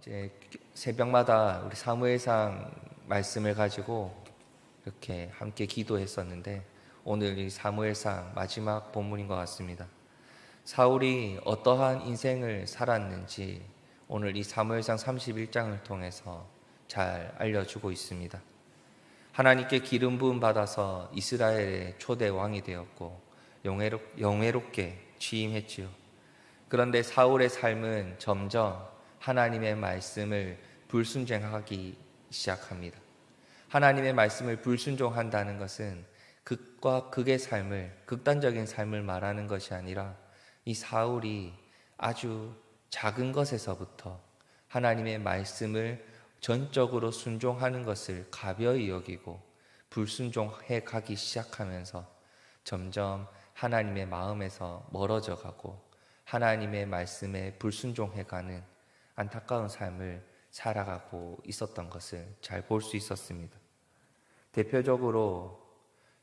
이제 새벽마다 우리 사무엘상 말씀을 가지고 이렇게 함께 기도했었는데 오늘 이 사무엘상 마지막 본문인 것 같습니다. 사울이 어떠한 인생을 살았는지 오늘 이 사무엘상 31장을 통해서 잘 알려주고 있습니다. 하나님께 기름 부음 받아서 이스라엘의 초대 왕이 되었고 영예롭게 취임했지요. 그런데 사울의 삶은 점점 하나님의 말씀을 불순종하기 시작합니다. 하나님의 말씀을 불순종한다는 것은 극과 극의 삶을, 극단적인 삶을 말하는 것이 아니라 이 사울이 아주 작은 것에서부터 하나님의 말씀을 전적으로 순종하는 것을 가벼이 여기고 불순종해 가기 시작하면서 점점 하나님의 마음에서 멀어져 가고 하나님의 말씀에 불순종해 가는 안타까운 삶을 살아가고 있었던 것을 잘 볼 수 있었습니다. 대표적으로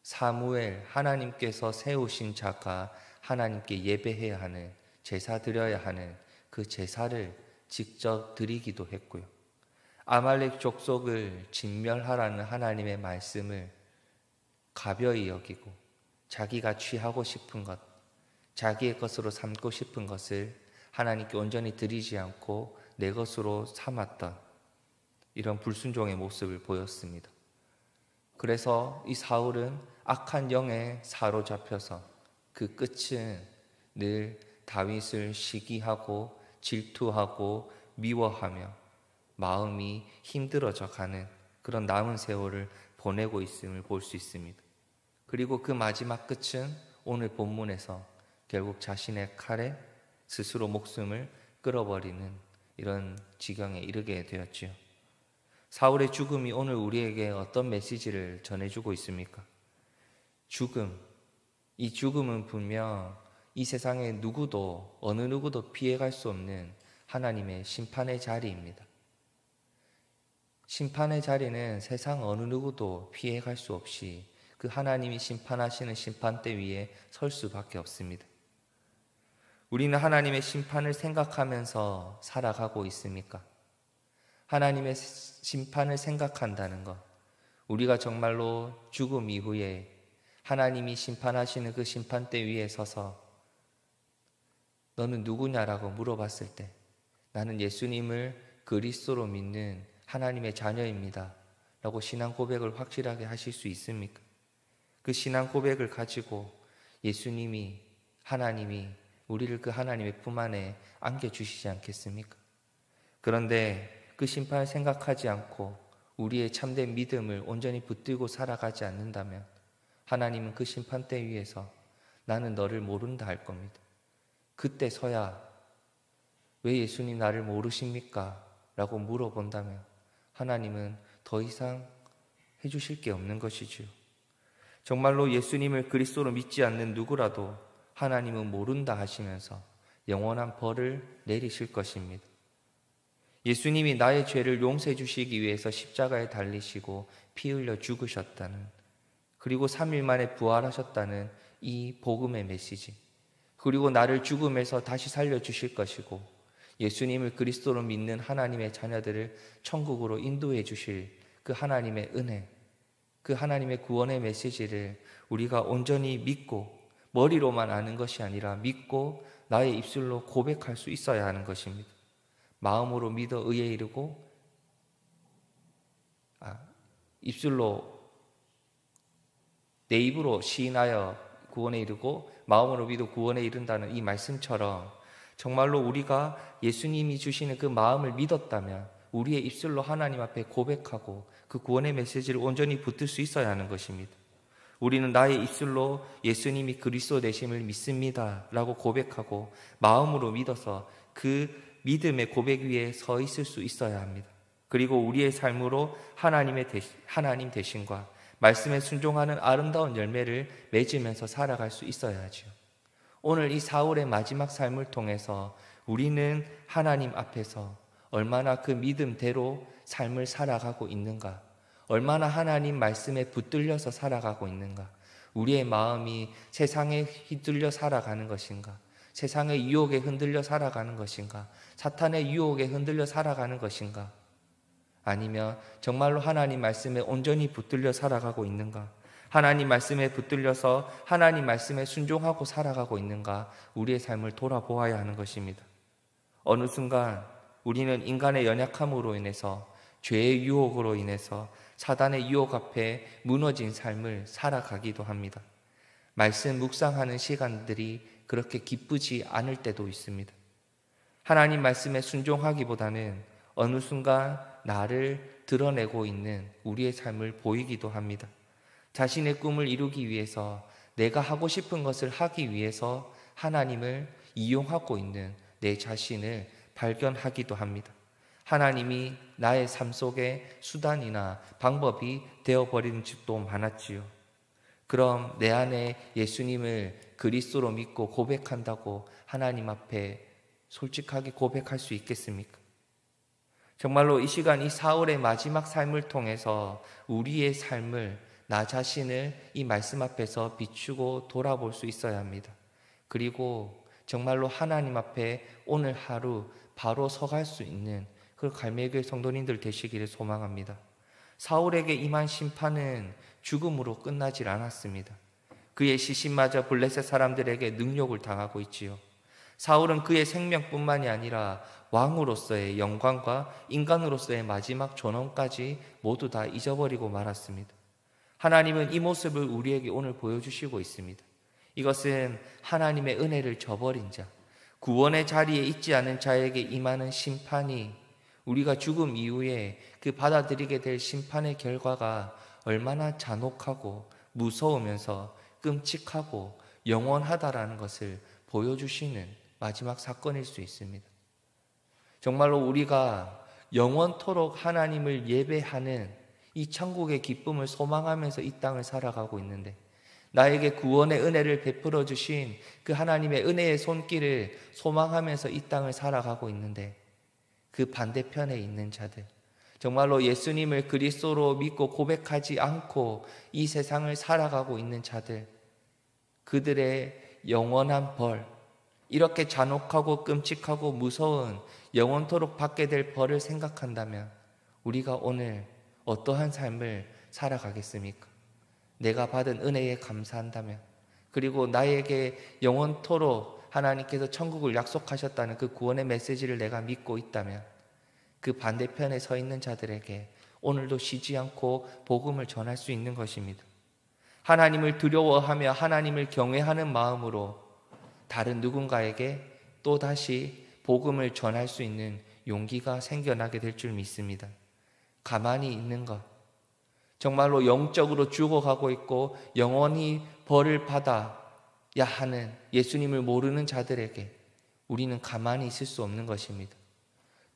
사무엘, 하나님께서 세우신 자가 하나님께 예배해야 하는, 제사 드려야 하는 그 제사를 직접 드리기도 했고요. 아말렉 족속을 진멸하라는 하나님의 말씀을 가벼이 여기고 자기가 취하고 싶은 것, 자기의 것으로 삼고 싶은 것을 하나님께 온전히 드리지 않고 내 것으로 삼았던 이런 불순종의 모습을 보였습니다. 그래서 이 사울은 악한 영에 사로잡혀서 그 끝은 늘 다윗을 시기하고 질투하고 미워하며 마음이 힘들어져 가는 그런 남은 세월을 보내고 있음을 볼 수 있습니다. 그리고 그 마지막 끝은 오늘 본문에서 결국 자신의 칼에 스스로 목숨을 끊어버리는 이런 지경에 이르게 되었지요. 사울의 죽음이 오늘 우리에게 어떤 메시지를 전해주고 있습니까? 죽음, 이 죽음은 분명 이 세상에 누구도, 어느 누구도 피해갈 수 없는 하나님의 심판의 자리입니다. 심판의 자리는 세상 어느 누구도 피해갈 수 없이 그 하나님이 심판하시는 심판대 위에 설 수밖에 없습니다. 우리는 하나님의 심판을 생각하면서 살아가고 있습니까? 하나님의 심판을 생각한다는 것, 우리가 정말로 죽음 이후에 하나님이 심판하시는 그 심판대 위에 서서 너는 누구냐라고 물어봤을 때 나는 예수님을 그리스도로 믿는 하나님의 자녀입니다 라고 신앙 고백을 확실하게 하실 수 있습니까? 그 신앙 고백을 가지고 예수님이, 하나님이 우리를 그 하나님의 품 안에 안겨주시지 않겠습니까? 그런데 그 심판을 생각하지 않고 우리의 참된 믿음을 온전히 붙들고 살아가지 않는다면 하나님은 그 심판대 위에서 나는 너를 모른다 할 겁니다. 그때서야 왜 예수님 나를 모르십니까? 라고 물어본다면 하나님은 더 이상 해주실 게 없는 것이지요. 정말로 예수님을 그리스도로 믿지 않는 누구라도 하나님은 모른다 하시면서 영원한 벌을 내리실 것입니다. 예수님이 나의 죄를 용서해 주시기 위해서 십자가에 달리시고 피 흘려 죽으셨다는, 그리고 3일 만에 부활하셨다는 이 복음의 메시지, 그리고 나를 죽음에서 다시 살려주실 것이고 예수님을 그리스도로 믿는 하나님의 자녀들을 천국으로 인도해 주실 그 하나님의 은혜, 그 하나님의 구원의 메시지를 우리가 온전히 믿고 머리로만 아는 것이 아니라 믿고 나의 입술로 고백할 수 있어야 하는 것입니다. 마음으로 믿어 의에 이르고 입술로 내 입으로 시인하여 구원에 이르고 마음으로 믿어 구원에 이른다는 이 말씀처럼 정말로 우리가 예수님이 주시는 그 마음을 믿었다면 우리의 입술로 하나님 앞에 고백하고 그 구원의 메시지를 온전히 붙들 수 있어야 하는 것입니다. 우리는 나의 입술로 예수님이 그리스도 되심을 믿습니다 라고 고백하고 마음으로 믿어서 그 믿음의 고백 위에 서 있을 수 있어야 합니다. 그리고 우리의 삶으로 하나님 되심과 말씀에 순종하는 아름다운 열매를 맺으면서 살아갈 수 있어야 하죠. 오늘 이 사울의 마지막 삶을 통해서 우리는 하나님 앞에서 얼마나 그 믿음대로 삶을 살아가고 있는가, 얼마나 하나님 말씀에 붙들려서 살아가고 있는가, 우리의 마음이 세상에 휘둘려 살아가는 것인가, 세상의 유혹에 흔들려 살아가는 것인가? 사탄의 유혹에 흔들려 살아가는 것인가? 아니면 정말로 하나님 말씀에 온전히 붙들려 살아가고 있는가? 하나님 말씀에 붙들려서 하나님 말씀에 순종하고 살아가고 있는가? 우리의 삶을 돌아보아야 하는 것입니다. 어느 순간 우리는 인간의 연약함으로 인해서, 죄의 유혹으로 인해서 사단의 유혹 앞에 무너진 삶을 살아가기도 합니다. 말씀 묵상하는 시간들이 그렇게 기쁘지 않을 때도 있습니다. 하나님 말씀에 순종하기보다는 어느 순간 나를 드러내고 있는 우리의 삶을 보이기도 합니다. 자신의 꿈을 이루기 위해서, 내가 하고 싶은 것을 하기 위해서 하나님을 이용하고 있는 내 자신을 발견하기도 합니다. 하나님이 나의 삶 속에 수단이나 방법이 되어버리는 집도 많았지요. 그럼 내 안에 예수님을 그리스도로 믿고 고백한다고 하나님 앞에 솔직하게 고백할 수 있겠습니까? 정말로 이 시간 이 사울의 마지막 삶을 통해서 우리의 삶을, 나 자신을 이 말씀 앞에서 비추고 돌아볼 수 있어야 합니다. 그리고 정말로 하나님 앞에 오늘 하루 바로 서갈 수 있는 그 갈매교회 성도님들 되시기를 소망합니다. 사울에게 임한 심판은 죽음으로 끝나질 않았습니다. 그의 시신마저 블레셋 사람들에게 능욕을 당하고 있지요. 사울은 그의 생명뿐만이 아니라 왕으로서의 영광과 인간으로서의 마지막 존엄까지 모두 다 잊어버리고 말았습니다. 하나님은 이 모습을 우리에게 오늘 보여주시고 있습니다. 이것은 하나님의 은혜를 저버린 자, 구원의 자리에 있지 않은 자에게 임하는 심판이, 우리가 죽음 이후에 그 받아들이게 될 심판의 결과가 얼마나 잔혹하고 무서우면서 끔찍하고 영원하다라는 것을 보여주시는 마지막 사건일 수 있습니다. 정말로 우리가 영원토록 하나님을 예배하는 이 천국의 기쁨을 소망하면서 이 땅을 살아가고 있는데, 나에게 구원의 은혜를 베풀어 주신 그 하나님의 은혜의 손길을 소망하면서 이 땅을 살아가고 있는데, 그 반대편에 있는 자들, 정말로 예수님을 그리스도로 믿고 고백하지 않고 이 세상을 살아가고 있는 자들, 그들의 영원한 벌, 이렇게 잔혹하고 끔찍하고 무서운 영원토록 받게 될 벌을 생각한다면 우리가 오늘 어떠한 삶을 살아가겠습니까? 내가 받은 은혜에 감사한다면, 그리고 나에게 영원토록 하나님께서 천국을 약속하셨다는 그 구원의 메시지를 내가 믿고 있다면, 그 반대편에 서 있는 자들에게 오늘도 쉬지 않고 복음을 전할 수 있는 것입니다. 하나님을 두려워하며 하나님을 경외하는 마음으로 다른 누군가에게 또다시 복음을 전할 수 있는 용기가 생겨나게 될 줄 믿습니다. 가만히 있는 것, 정말로 영적으로 죽어가고 있고 영원히 벌을 받아야 하는 예수님을 모르는 자들에게 우리는 가만히 있을 수 없는 것입니다.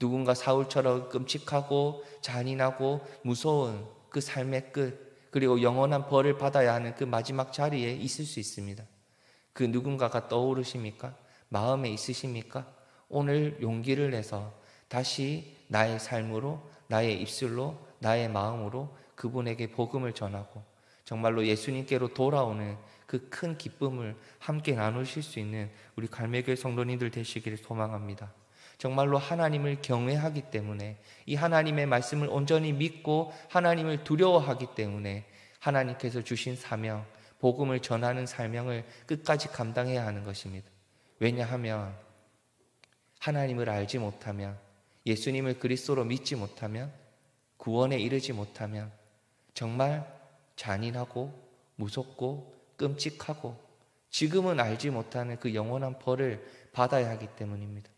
누군가 사울처럼 끔찍하고 잔인하고 무서운 그 삶의 끝, 그리고 영원한 벌을 받아야 하는 그 마지막 자리에 있을 수 있습니다. 그 누군가가 떠오르십니까? 마음에 있으십니까? 오늘 용기를 내서 다시 나의 삶으로, 나의 입술로, 나의 마음으로 그분에게 복음을 전하고 정말로 예수님께로 돌아오는 그 큰 기쁨을 함께 나누실 수 있는 우리 갈매교회 성도님들 되시기를 소망합니다. 정말로 하나님을 경외하기 때문에, 이 하나님의 말씀을 온전히 믿고 하나님을 두려워하기 때문에 하나님께서 주신 사명, 복음을 전하는 사명을 끝까지 감당해야 하는 것입니다. 왜냐하면 하나님을 알지 못하면, 예수님을 그리스도로 믿지 못하면, 구원에 이르지 못하면 정말 잔인하고 무섭고 끔찍하고 지금은 알지 못하는 그 영원한 벌을 받아야 하기 때문입니다.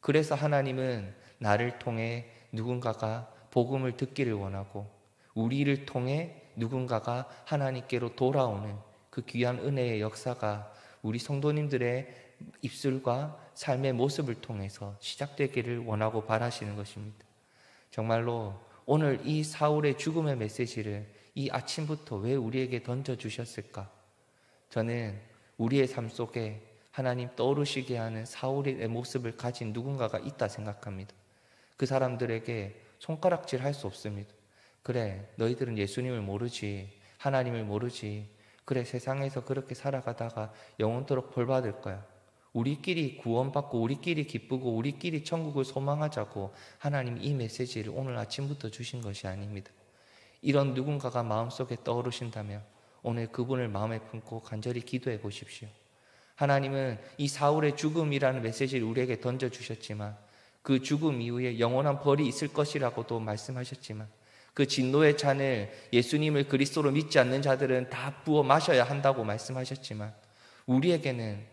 그래서 하나님은 나를 통해 누군가가 복음을 듣기를 원하고, 우리를 통해 누군가가 하나님께로 돌아오는 그 귀한 은혜의 역사가 우리 성도님들의 입술과 삶의 모습을 통해서 시작되기를 원하고 바라시는 것입니다. 정말로 오늘 이 사울의 죽음의 메시지를 이 아침부터 왜 우리에게 던져주셨을까? 저는 우리의 삶 속에 하나님 떠오르시게 하는 사울의 모습을 가진 누군가가 있다 생각합니다. 그 사람들에게 손가락질 할 수 없습니다. 그래, 너희들은 예수님을 모르지, 하나님을 모르지, 그래 세상에서 그렇게 살아가다가 영원토록 벌 받을 거야. 우리끼리 구원받고 우리끼리 기쁘고 우리끼리 천국을 소망하자고 하나님 이 메시지를 오늘 아침부터 주신 것이 아닙니다. 이런 누군가가 마음속에 떠오르신다면 오늘 그분을 마음에 품고 간절히 기도해 보십시오. 하나님은 이 사울의 죽음이라는 메시지를 우리에게 던져주셨지만 그 죽음 이후에 영원한 벌이 있을 것이라고도 말씀하셨지만 그 진노의 잔을 예수님을 그리스도로 믿지 않는 자들은 다 부어 마셔야 한다고 말씀하셨지만 우리에게는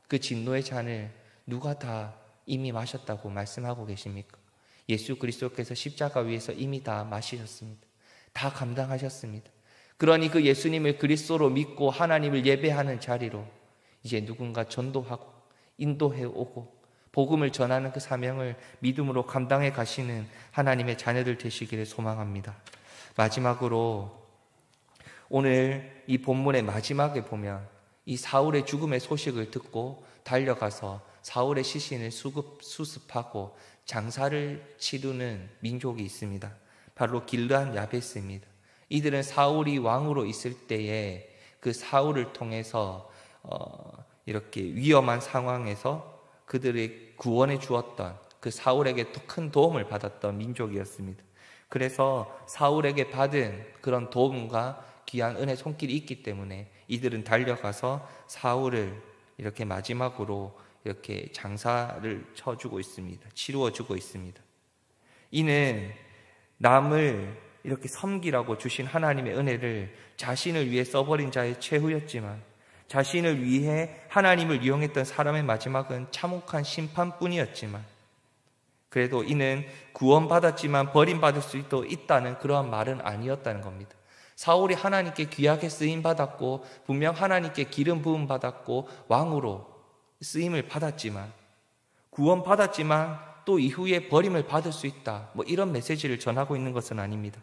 그 진노의 잔을 누가 다 이미 마셨다고 말씀하고 계십니까? 예수 그리스도께서 십자가 위에서 이미 다 마시셨습니다. 다 감당하셨습니다. 그러니 그 예수님을 그리스도로 믿고 하나님을 예배하는 자리로 이제 누군가 전도하고 인도해 오고 복음을 전하는 그 사명을 믿음으로 감당해 가시는 하나님의 자녀들 되시기를 소망합니다. 마지막으로 오늘 이 본문의 마지막에 보면 이 사울의 죽음의 소식을 듣고 달려가서 사울의 시신을 수습하고 장사를 치르는 민족이 있습니다. 바로 길르앗 야베스입니다. 이들은 사울이 왕으로 있을 때에 그 사울을 통해서 이렇게 위험한 상황에서 그들의 구원해 주었던 그 사울에게 더 큰 도움을 받았던 민족이었습니다. 그래서 사울에게 받은 그런 도움과 귀한 은혜 손길이 있기 때문에 이들은 달려가서 사울을 이렇게 마지막으로 이렇게 장사를 쳐주고 있습니다. 치루어주고 있습니다. 이는 남을 이렇게 섬기라고 주신 하나님의 은혜를 자신을 위해 써버린 자의 최후였지만 자신을 위해 하나님을 이용했던 사람의 마지막은 참혹한 심판뿐이었지만 그래도 이는 구원받았지만 버림받을 수도 있다는 그러한 말은 아니었다는 겁니다. 사울이 하나님께 귀하게 쓰임받았고 분명 하나님께 기름 부음 받았고 왕으로 쓰임을 받았지만 구원받았지만 또 이후에 버림을 받을 수 있다. 이런 메시지를 전하고 있는 것은 아닙니다.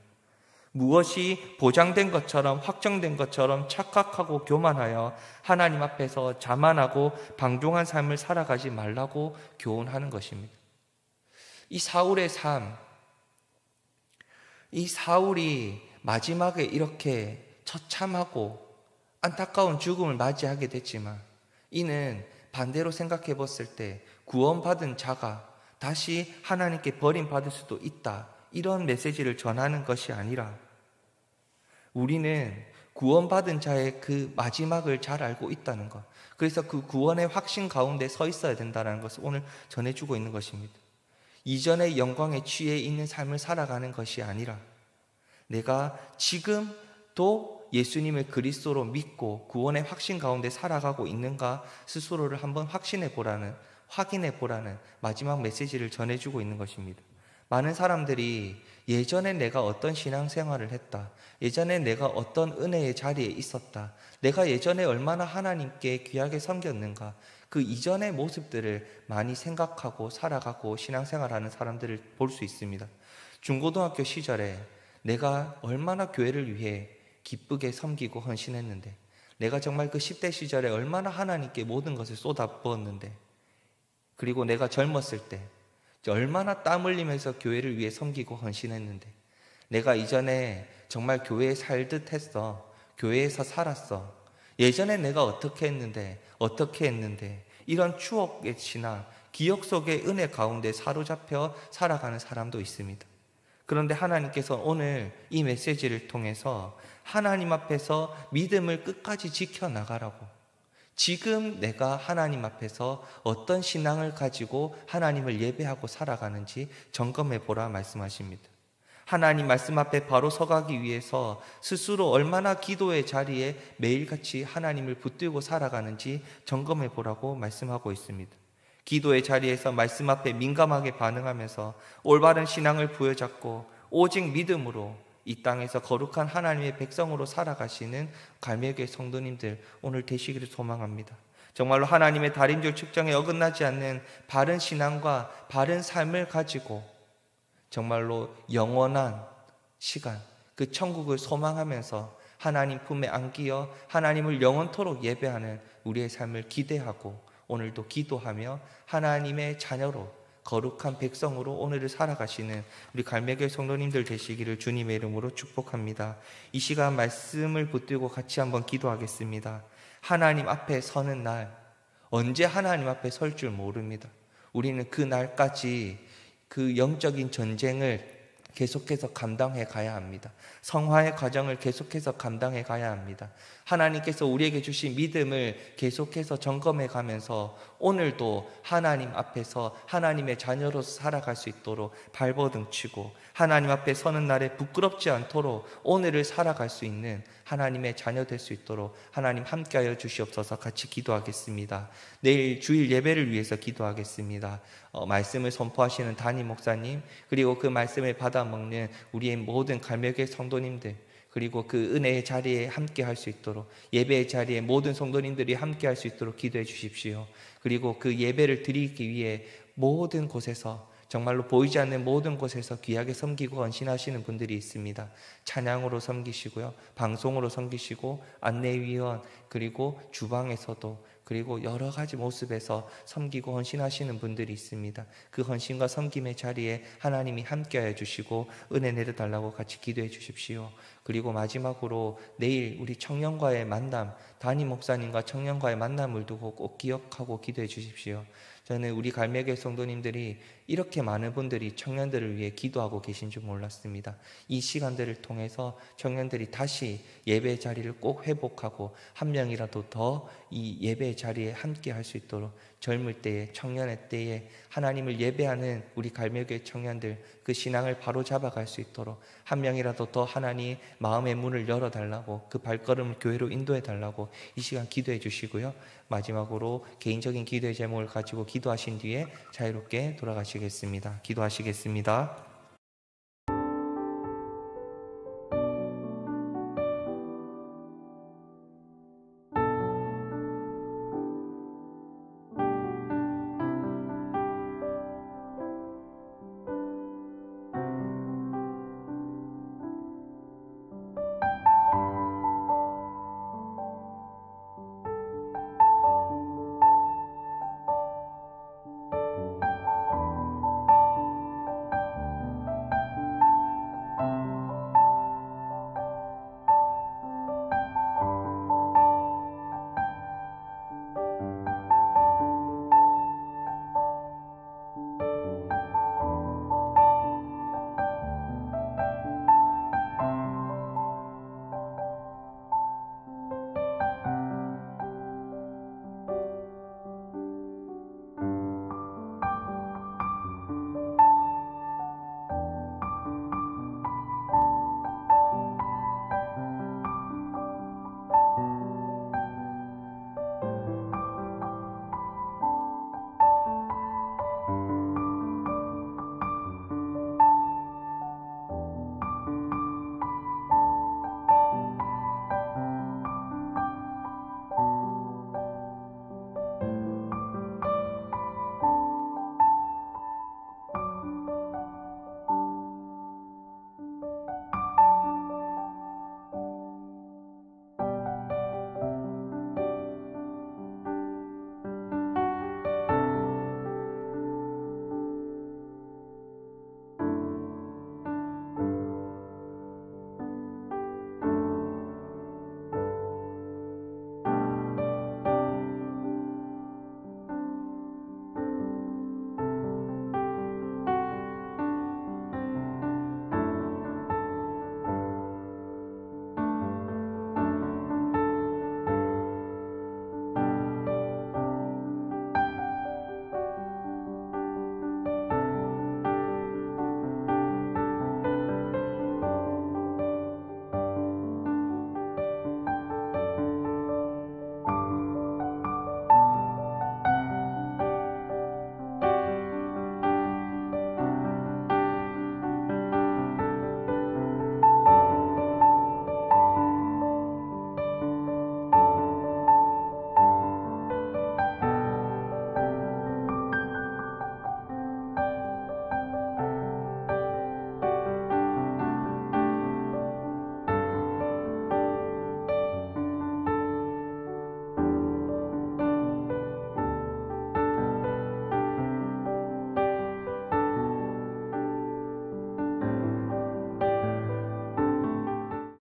무엇이 보장된 것처럼 확정된 것처럼 착각하고 교만하여 하나님 앞에서 자만하고 방종한 삶을 살아가지 말라고 교훈하는 것입니다. 이 사울의 삶, 이 사울이 마지막에 이렇게 처참하고 안타까운 죽음을 맞이하게 됐지만 이는 반대로 생각해 봤을 때 구원받은 자가 다시 하나님께 버림받을 수도 있다. 이런 메시지를 전하는 것이 아니라 우리는 구원받은 자의 그 마지막을 잘 알고 있다는 것, 그래서 그 구원의 확신 가운데 서 있어야 된다는 것을 오늘 전해주고 있는 것입니다. 이전의 영광에 취해 있는 삶을 살아가는 것이 아니라 내가 지금도 예수님을 그리스도로 믿고 구원의 확신 가운데 살아가고 있는가 스스로를 한번 확인해 보라는 마지막 메시지를 전해주고 있는 것입니다. 많은 사람들이 예전에 내가 어떤 신앙생활을 했다, 예전에 내가 어떤 은혜의 자리에 있었다, 내가 예전에 얼마나 하나님께 귀하게 섬겼는가, 그 이전의 모습들을 많이 생각하고 살아가고 신앙생활하는 사람들을 볼 수 있습니다. 중고등학교 시절에 내가 얼마나 교회를 위해 기쁘게 섬기고 헌신했는데, 내가 정말 그 10대 시절에 얼마나 하나님께 모든 것을 쏟아부었는데, 그리고 내가 젊었을 때 얼마나 땀 흘리면서 교회를 위해 섬기고 헌신했는데, 내가 이전에 정말 교회에 살듯 했어, 교회에서 살았어, 예전에 내가 어떻게 했는데 이런 추억의 지나 기억 속의 은혜 가운데 사로잡혀 살아가는 사람도 있습니다. 그런데 하나님께서 오늘 이 메시지를 통해서 하나님 앞에서 믿음을 끝까지 지켜나가라고, 지금 내가 하나님 앞에서 어떤 신앙을 가지고 하나님을 예배하고 살아가는지 점검해 보라 말씀하십니다. 하나님 말씀 앞에 바로 서가기 위해서 스스로 얼마나 기도의 자리에 매일같이 하나님을 붙들고 살아가는지 점검해 보라고 말씀하고 있습니다. 기도의 자리에서 말씀 앞에 민감하게 반응하면서 올바른 신앙을 부여잡고 오직 믿음으로 이 땅에서 거룩한 하나님의 백성으로 살아가시는 갈매교회 성도님들 오늘 되시기를 소망합니다. 정말로 하나님의 달인줄 측정에 어긋나지 않는 바른 신앙과 바른 삶을 가지고 정말로 영원한 시간, 그 천국을 소망하면서 하나님 품에 안기어 하나님을 영원토록 예배하는 우리의 삶을 기대하고 오늘도 기도하며 하나님의 자녀로 거룩한 백성으로 오늘을 살아가시는 우리 갈매교회 성도님들 되시기를 주님의 이름으로 축복합니다. 이 시간 말씀을 붙들고 같이 한번 기도하겠습니다. 하나님 앞에 서는 날, 언제 하나님 앞에 설 줄 모릅니다. 우리는 그 날까지 그 영적인 전쟁을 계속해서 감당해 가야 합니다. 성화의 과정을 계속해서 감당해 가야 합니다. 하나님께서 우리에게 주신 믿음을 계속해서 점검해 가면서 오늘도 하나님 앞에서 하나님의 자녀로서 살아갈 수 있도록 발버둥 치고 하나님 앞에 서는 날에 부끄럽지 않도록 오늘을 살아갈 수 있는 하나님의 자녀 될 수 있도록 하나님 함께하여 주시옵소서. 같이 기도하겠습니다. 내일 주일 예배를 위해서 기도하겠습니다. 말씀을 선포하시는 담임 목사님, 그리고 그 말씀을 받아 먹는 우리의 모든 갈매교회 성도님들, 그리고 그 은혜의 자리에 함께 할 수 있도록, 예배의 자리에 모든 성도님들이 함께 할 수 있도록 기도해 주십시오. 그리고 그 예배를 드리기 위해 모든 곳에서, 정말로 보이지 않는 모든 곳에서 귀하게 섬기고 헌신하시는 분들이 있습니다. 찬양으로 섬기시고요, 방송으로 섬기시고, 안내위원, 그리고 주방에서도, 그리고 여러 가지 모습에서 섬기고 헌신하시는 분들이 있습니다. 그 헌신과 섬김의 자리에 하나님이 함께하여 주시고 은혜 내려달라고 같이 기도해 주십시오. 그리고 마지막으로 내일 우리 청년과의 만남, 담임 목사님과 청년과의 만남을 두고 꼭 기억하고 기도해 주십시오. 저는 우리 갈매교회 성도님들이 이렇게 많은 분들이 청년들을 위해 기도하고 계신 줄 몰랐습니다. 이 시간들을 통해서 청년들이 다시 예배 자리를 꼭 회복하고 한 명이라도 더 이 예배 자리에 함께 할 수 있도록, 젊을 때에, 청년의 때에 하나님을 예배하는 우리 갈매교회 청년들 그 신앙을 바로 잡아갈 수 있도록 한 명이라도 더 하나님 마음의 문을 열어달라고, 그 발걸음을 교회로 인도해달라고 이 시간 기도해 주시고요. 마지막으로 개인적인 기도의 제목을 가지고 기도하신 뒤에 자유롭게 돌아가시겠습니다. 기도하시겠습니다.